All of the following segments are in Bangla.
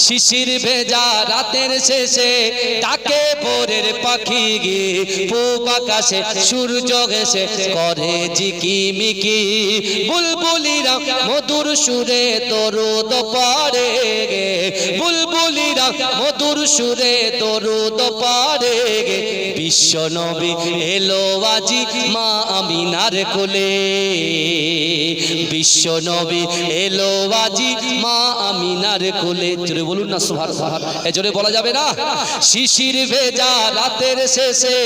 শিশির ভেজা রাতের শেষে ডাকে ভোরের পাখি গে, পূব আকাশে সূর্য ঘেঁষে করে ঝিকিমিকি, বুলবুলিরা মধুর সুরে দরুদ পড়ে গে, বুলবুলিরা মধুর সুরে দরুদ পড়ে গে। বিশ্ব নবী এলো আজি মা আমিনার কোলে, বিশ্ব নবী এলো আজি মা আমিনার কোলে। জোরে বলুন না সুবহানাল্লাহ, এ জোরে বলা যাবে না? শিশির ভেজা রাতের শেষে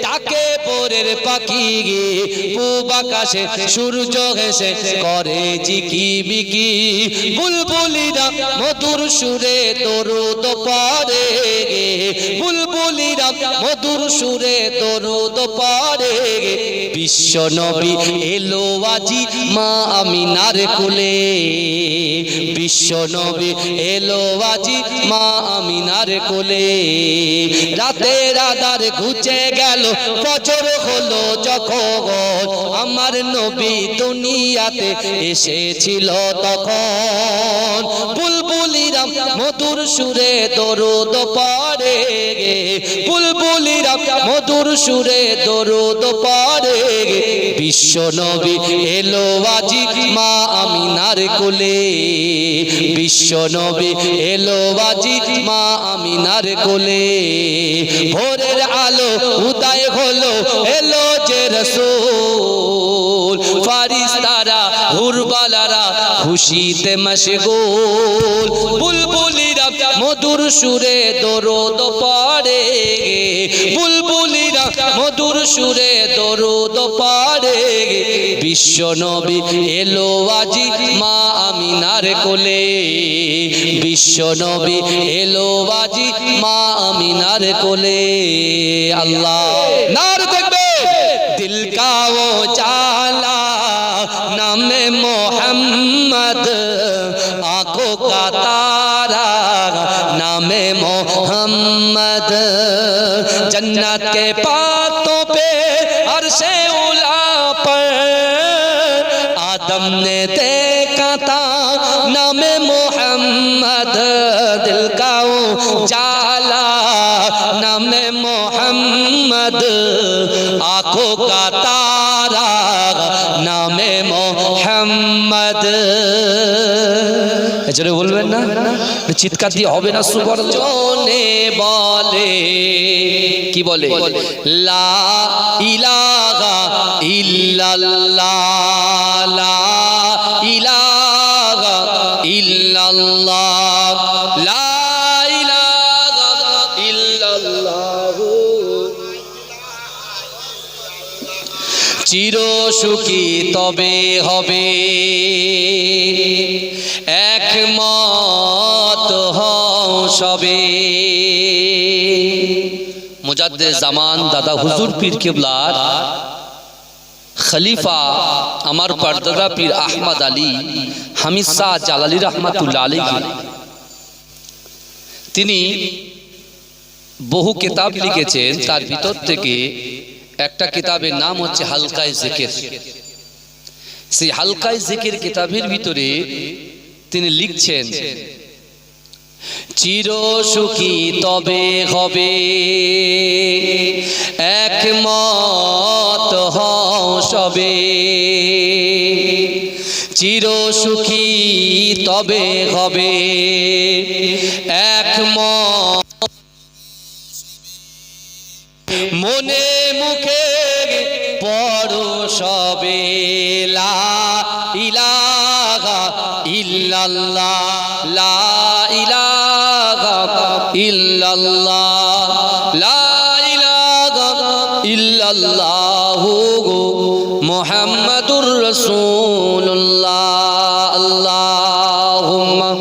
ডাকে ভোরের পাখি গে, পূব আকাশে সূর্য ঘেঁষে করে ঝিকিমিকি, বুলবুলিরা মধুর সুরে দরুদ পড়ে গে, বুলবুলিরা মধুর সুরে দরুদ পড়ে গে। বিশ্ব নবী এলো আজি মা আমিনার কোলে, বিশ্ব নবী এলো আজি মা আমিনার কোলে। রাতের আধার ঘুচে গেল, ফজর হলো যখন, আমার নবী দুনিয়াতে এসেছিল তখন, বুলবুলিরা মধুর সুরে দরুদ পড়ে গে, বুলবুলিরা মধুর সুরে দরুদ পড়ে গে। বিশ্ব নবী এলো আজি মা আমিনার কোলে, বিশ্ব নবী এলো আজি মা আমিনার কোলে। ভোরের আলো উদয় হলো, এলো যে রাসূল, ফারিস্তারা হুরবালারা খুশিতে মশগুল, বুলবুলিরা মধুর সুরে দরুদ পড়ে গে, বুলবুলিরা মধুর সুরে দরুদ পড়ে গে। বিশ্ব নবী এলো আজি মা আমিনার কোলে, বিশ্ব নবী এলো আজি মা আমিনার কোলে। আল্লাহ নার দেখবে দিল কা ও জালা নামে মোহাম্মদ, आंखों का तारा नामे मोहम्मद, जन्नत के पातों पे अर्शे उला पर आदम ने देखा था नामे मोहम्मद, दिल का उजाला नामे मोहम्मद, आंखों का तारा नामे मोहम्मद। জোরে বলবেন না, চিৎকার দিয়ে হবে না সুবহানাল্লাহ। জোনে বলে কি বলে, লা ইলাহা ইল্লাল্লাহ, লা ইলাহা ইল্লাল্লাহ, লা ইলাহা ইল্লাল্লাহ। চির সুখী তবে হবে, একমত হও সবে। মুজাদ্দিদ জামান দাদা হুজুর পীর কিবলার খলিফা আমার পরদাদা পীর আহমদ আলী হামিদ শাহ জালালী রহমাতুল্লাহ আলাইহি, তিনি বহু কিতাব লিখেছেন, তার ভিতর থেকে একটা কিতাবের নাম হচ্ছে হালকায়ে জিকির। সেই হালকায়ে জিকির কিতাবের ভিতরে তিনি লিখছেন, চির সুখী তবে হবে, একমত হও সবে, চির সুখী তবে হবে, একমত মনে মুখে পড়ো সবে, লা ইলাহা ইল্লাল্লাহ, লা ইলাহা ইল্লাল্লাহ, লা ইলাহা ইল্লাল্লাহ মুহাম্মাদুর রাসূলুল্লাহ। আল্লাহুম্মা